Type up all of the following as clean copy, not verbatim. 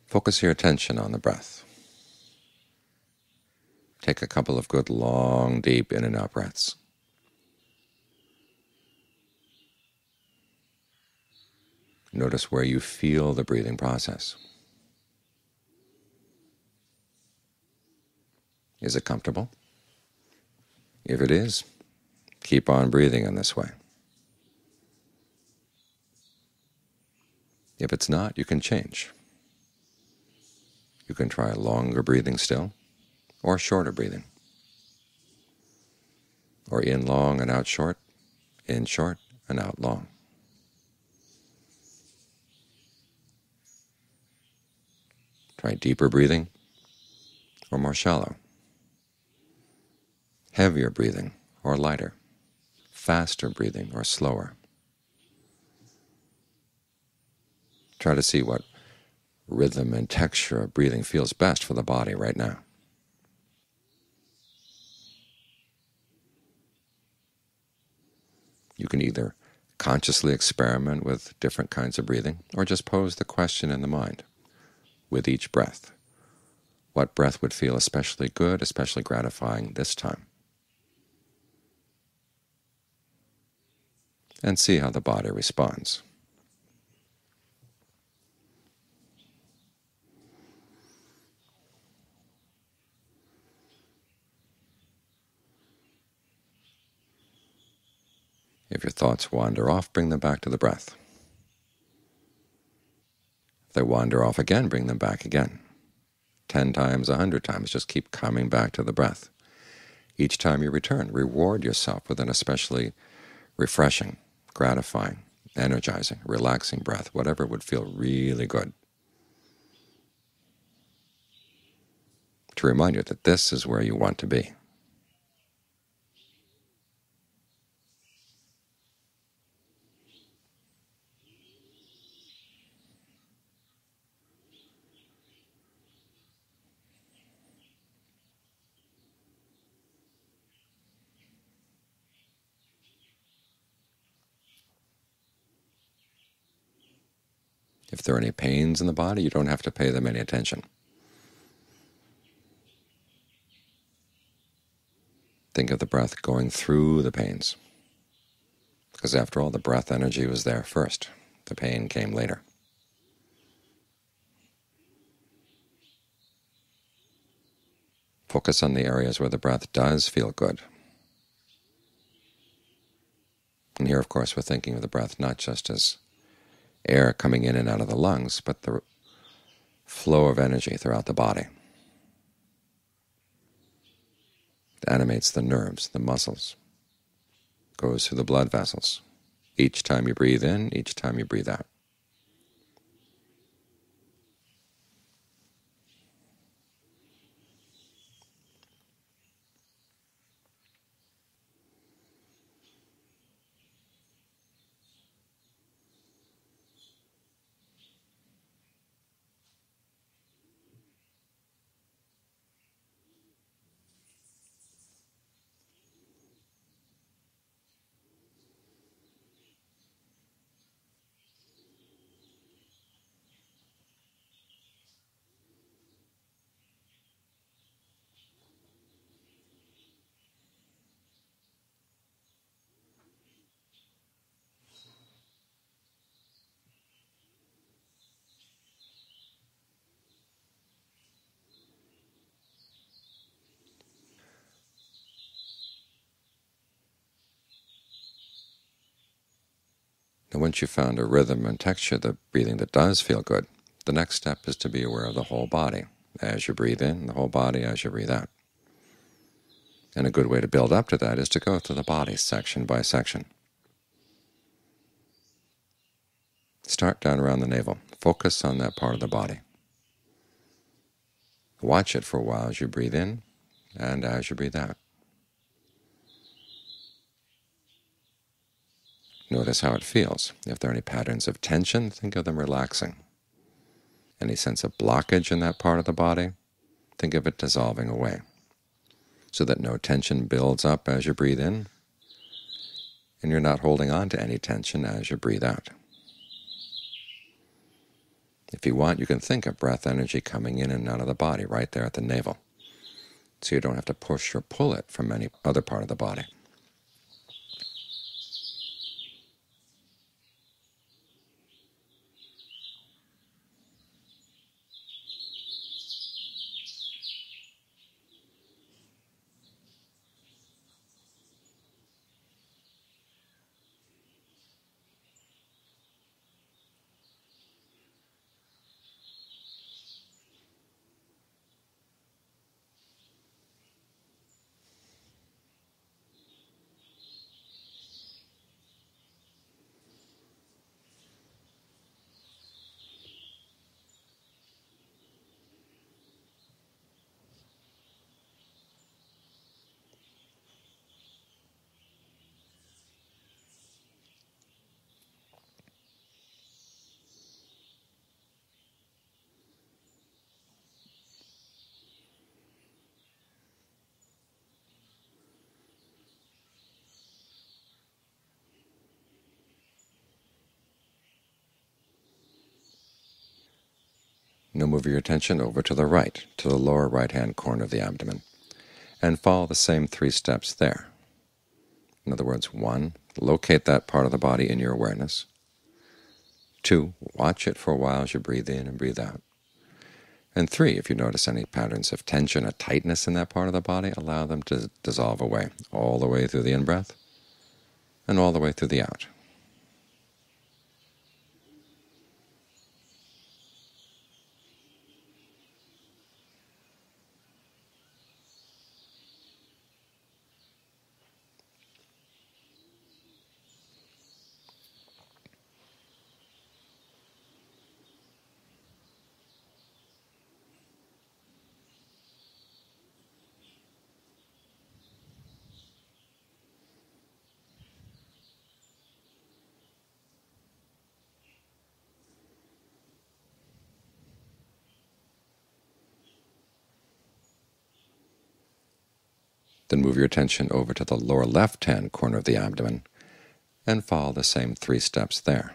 Focus your attention on the breath. Take a couple of good, long, deep in and out breaths. Notice where you feel the breathing process. Is it comfortable? If it is, keep on breathing in this way. If it's not, you can change. You can try longer breathing still, or shorter breathing, or in long and out short, in short and out long. Try deeper breathing, or more shallow, heavier breathing or lighter, faster breathing or slower. Try to see what rhythm and texture of breathing feels best for the body right now. You can either consciously experiment with different kinds of breathing, or just pose the question in the mind with each breath. What breath would feel especially good, especially gratifying this time? And see how the body responds. If your thoughts wander off, bring them back to the breath. If they wander off again, bring them back again. 10 times, 100 times, just keep coming back to the breath. Each time you return, reward yourself with an especially refreshing, gratifying, energizing, relaxing breath, whatever would feel really good, to remind you that this is where you want to be. If there are any pains in the body, you don't have to pay them any attention. Think of the breath going through the pains, because after all, the breath energy was there first. The pain came later. Focus on the areas where the breath does feel good. And here, of course, we're thinking of the breath not just as air coming in and out of the lungs, but the flow of energy throughout the body. It animates the nerves, the muscles, goes through the blood vessels. Each time you breathe in, each time you breathe out. Now, once you've found a rhythm and texture of the breathing that does feel good, the next step is to be aware of the whole body as you breathe in, the whole body as you breathe out. And a good way to build up to that is to go through the body section by section. Start down around the navel. Focus on that part of the body. Watch it for a while as you breathe in and as you breathe out. Notice how it feels. If there are any patterns of tension, think of them relaxing. Any sense of blockage in that part of the body, think of it dissolving away, so that no tension builds up as you breathe in, and you're not holding on to any tension as you breathe out. If you want, you can think of breath energy coming in and out of the body right there at the navel, so you don't have to push or pull it from any other part of the body. Now move your attention over to the right, to the lower right-hand corner of the abdomen, and follow the same 3 steps there. In other words, 1, locate that part of the body in your awareness. 2, watch it for a while as you breathe in and breathe out. And 3, if you notice any patterns of tension or tightness in that part of the body, allow them to dissolve away, all the way through the in-breath and all the way through the out. Then move your attention over to the lower left-hand corner of the abdomen and follow the same 3 steps there.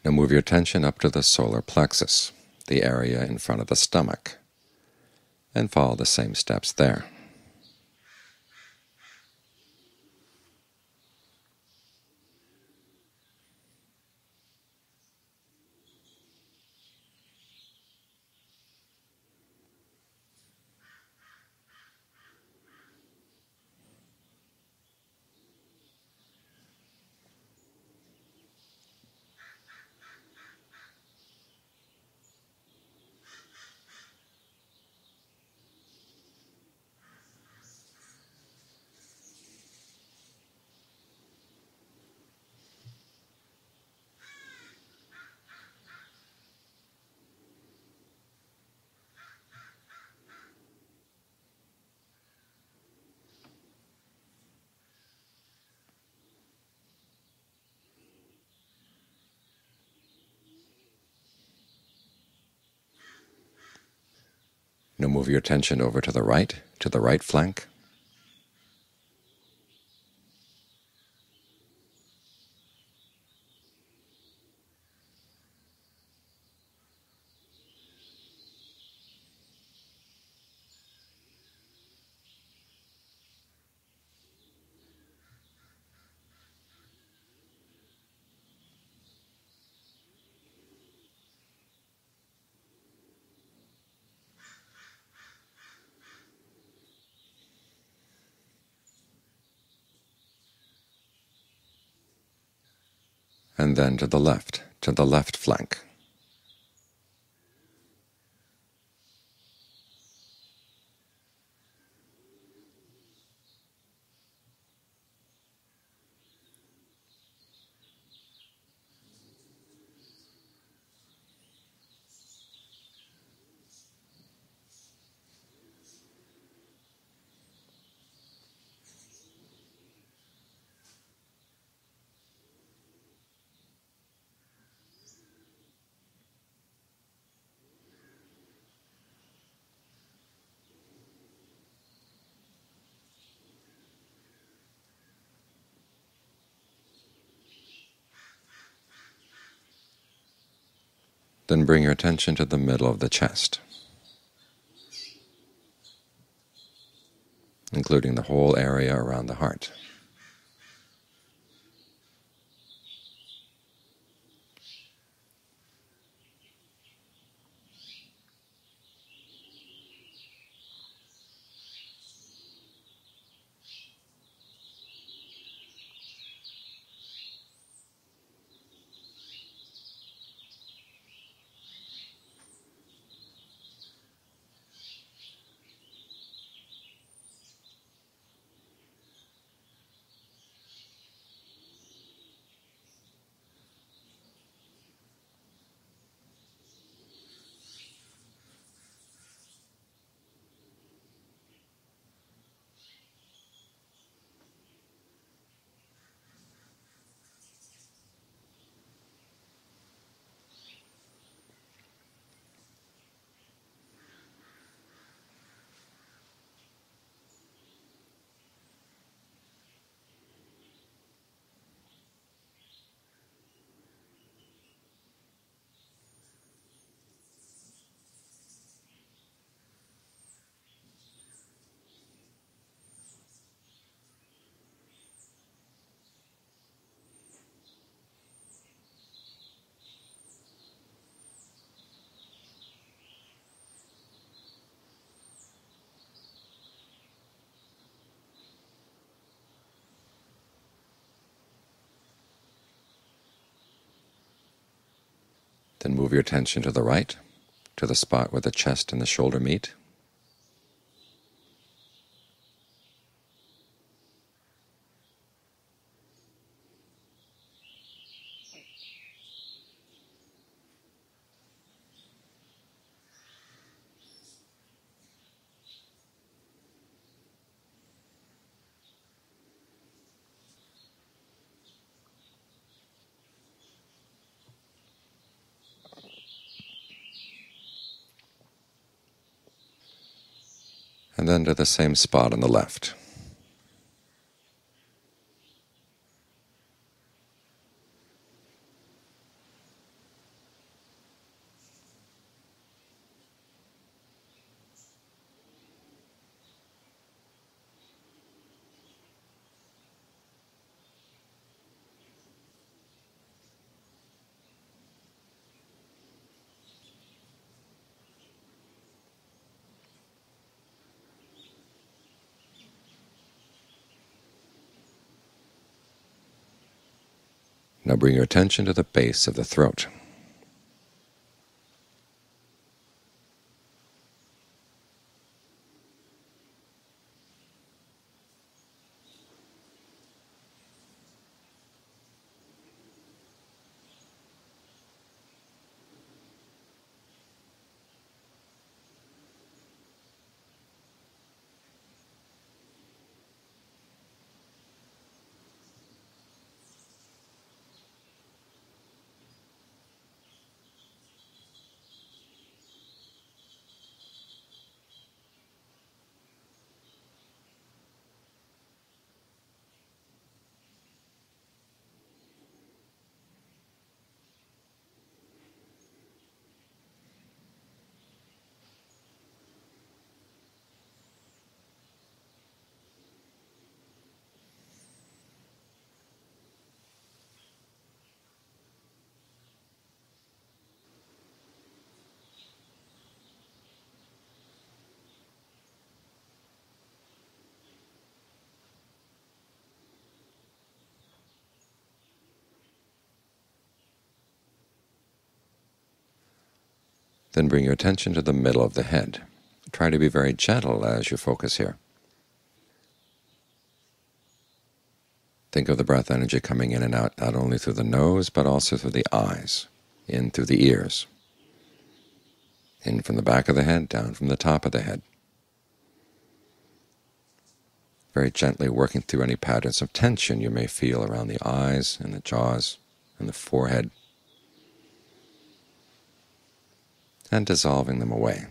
Now move your attention up to the solar plexus, the area in front of the stomach, and follow the same steps there. Now move your attention over to the right flank, and then to the left flank. Then bring your attention to the middle of the chest, including the whole area around the heart. Then move your attention to the right, to the spot where the chest and the shoulder meet. And then to the same spot on the left. Now bring your attention to the base of the throat. Then bring your attention to the middle of the head. Try to be very gentle as you focus here. Think of the breath energy coming in and out, not only through the nose, but also through the eyes, in through the ears, in from the back of the head, down from the top of the head. Very gently working through any patterns of tension you may feel around the eyes and the jaws and the forehead, and dissolving them away.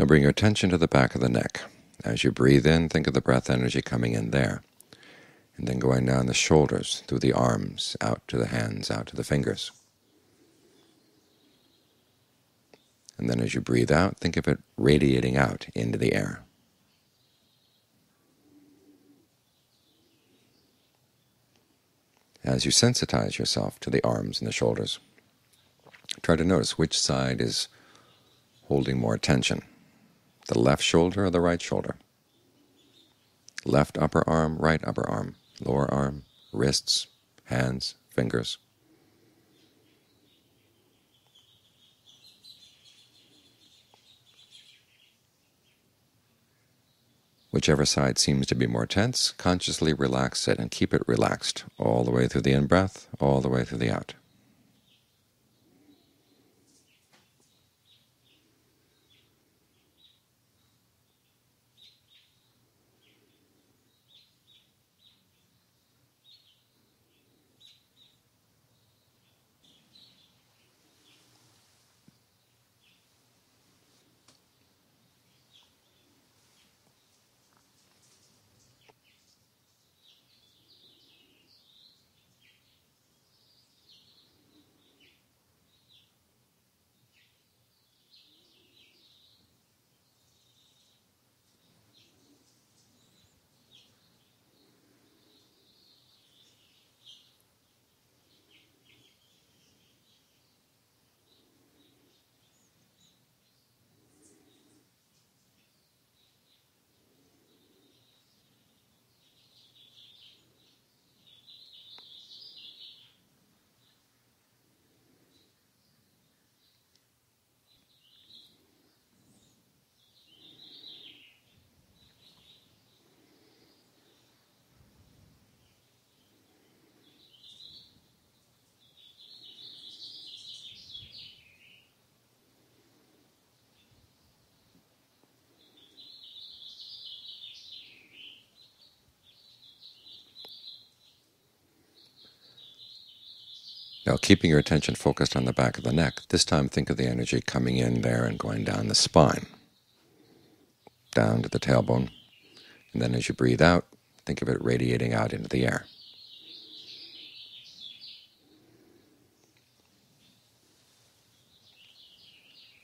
Now bring your attention to the back of the neck. As you breathe in, think of the breath energy coming in there, and then going down the shoulders, through the arms, out to the hands, out to the fingers. And then as you breathe out, think of it radiating out into the air. As you sensitize yourself to the arms and the shoulders, try to notice which side is holding more tension, the left shoulder or the right shoulder, left upper arm, right upper arm, lower arm, wrists, hands, fingers. Whichever side seems to be more tense, consciously relax it and keep it relaxed all the way through the in-breath, all the way through the out. Now, keeping your attention focused on the back of the neck, this time think of the energy coming in there and going down the spine, down to the tailbone, and then as you breathe out, think of it radiating out into the air.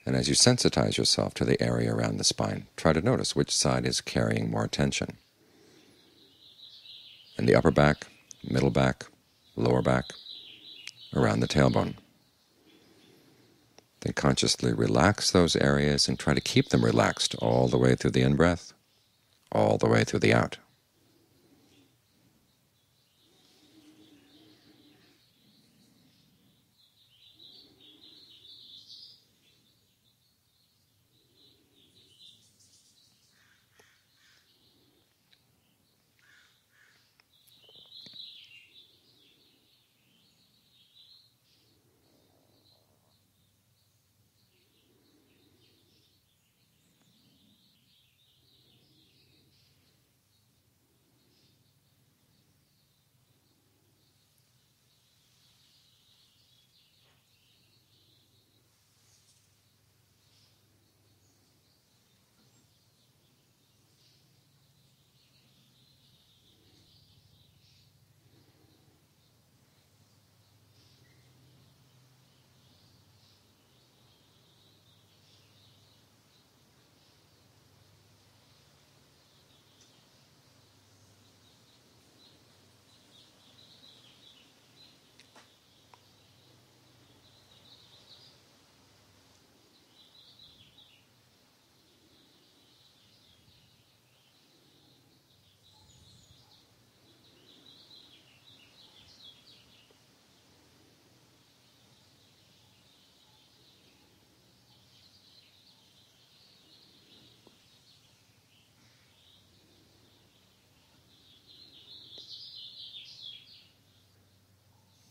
And as you sensitize yourself to the area around the spine, try to notice which side is carrying more tension. In the upper back, middle back, lower back, around the tailbone. Then consciously relax those areas and try to keep them relaxed all the way through the in-breath, all the way through the out.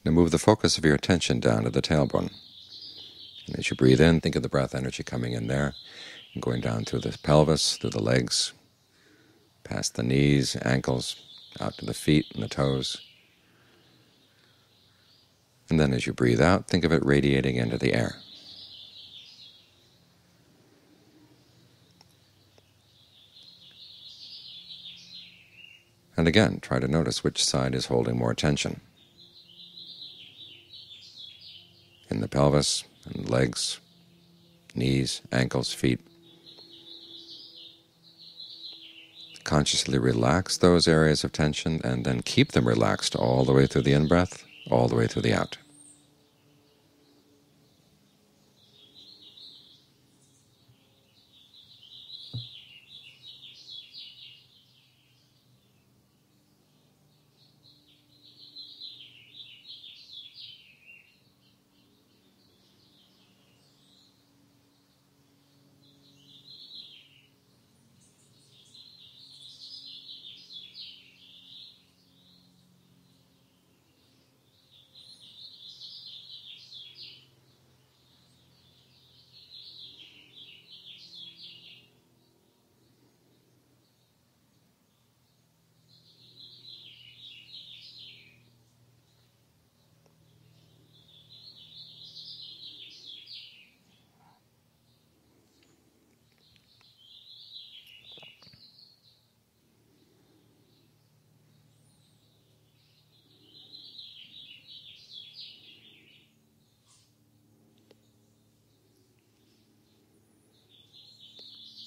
Now move the focus of your attention down to the tailbone. And as you breathe in, think of the breath energy coming in there and going down through the pelvis, through the legs, past the knees, ankles, out to the feet and the toes. And then as you breathe out, think of it radiating into the air. And again, try to notice which side is holding more tension. In the pelvis, and legs, knees, ankles, feet. Consciously relax those areas of tension and then keep them relaxed all the way through the in-breath, all the way through the out.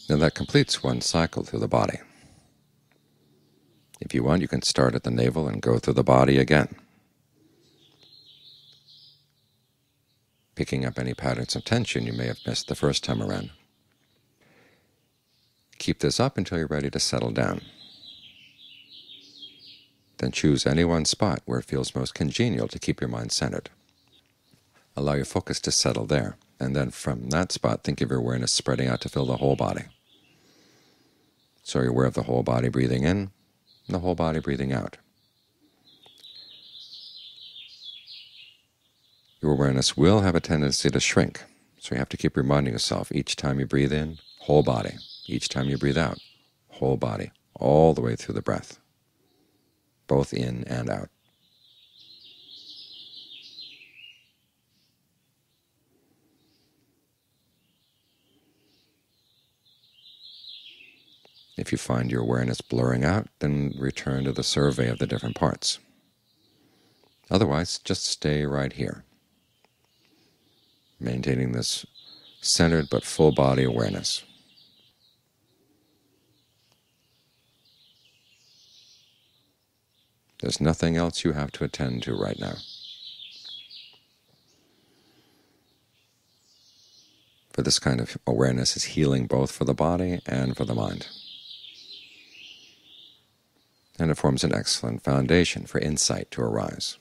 Now that completes one cycle through the body. If you want, you can start at the navel and go through the body again, picking up any patterns of tension you may have missed the first time around. Keep this up until you're ready to settle down. Then choose any one spot where it feels most congenial to keep your mind centered. Allow your focus to settle there, and then from that spot think of your awareness spreading out to fill the whole body. So you're aware of the whole body breathing in, and the whole body breathing out. Your awareness will have a tendency to shrink, so you have to keep reminding yourself each time you breathe in, whole body. Each time you breathe out, whole body, all the way through the breath, both in and out. If you find your awareness blurring out, then return to the survey of the different parts. Otherwise, just stay right here, maintaining this centered but full body awareness. There's nothing else you have to attend to right now. For this kind of awareness is healing both for the body and for the mind. And it forms an excellent foundation for insight to arise.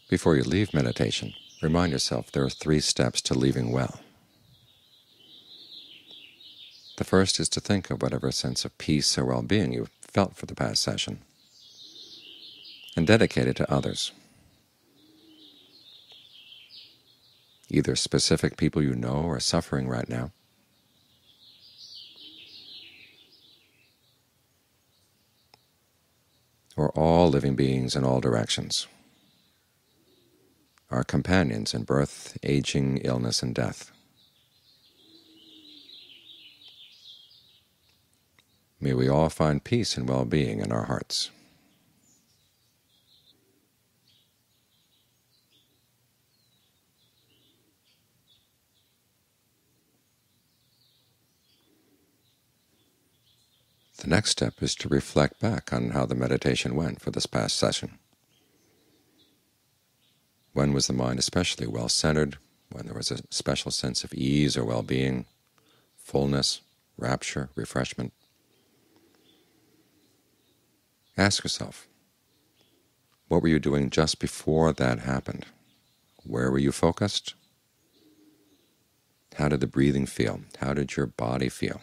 Before you leave meditation, remind yourself there are 3 steps to leaving well. The first is to think of whatever sense of peace or well-being you felt for the past session, and dedicate it to others, either specific people you know are suffering right now, or all living beings in all directions, our companions in birth, aging, illness, and death. May we all find peace and well-being in our hearts. The next step is to reflect back on how the meditation went for this past session. When was the mind especially well-centered, when there was a special sense of ease or well-being, fullness, rapture, refreshment? Ask yourself, what were you doing just before that happened? Where were you focused? How did the breathing feel? How did your body feel?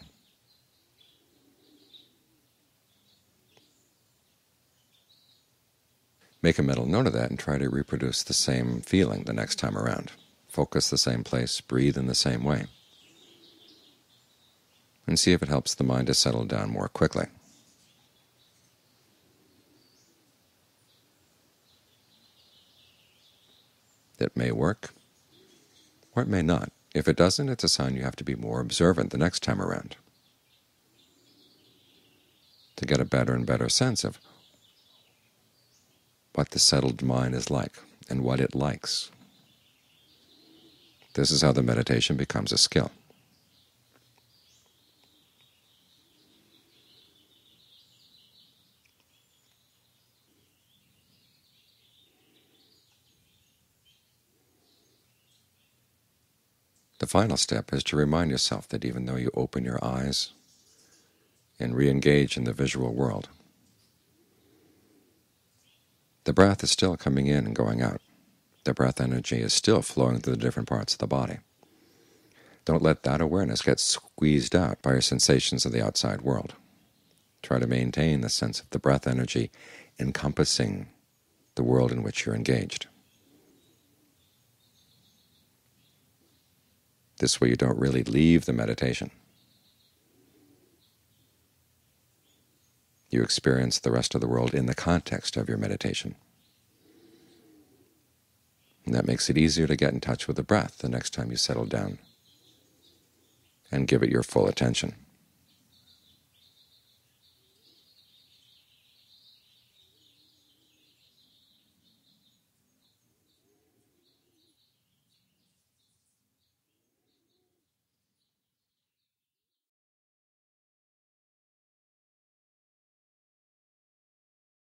Make a mental note of that and try to reproduce the same feeling the next time around. Focus the same place, breathe in the same way, and see if it helps the mind to settle down more quickly. It may work, or it may not. If it doesn't, it's a sign you have to be more observant the next time around to get a better and better sense of what the settled mind is like and what it likes. This is how the meditation becomes a skill. The final step is to remind yourself that even though you open your eyes and re-engage in the visual world, the breath is still coming in and going out. The breath energy is still flowing through the different parts of the body. Don't let that awareness get squeezed out by your sensations of the outside world. Try to maintain the sense of the breath energy encompassing the world in which you're engaged. This way you don't really leave the meditation. You experience the rest of the world in the context of your meditation. And that makes it easier to get in touch with the breath the next time you settle down and give it your full attention.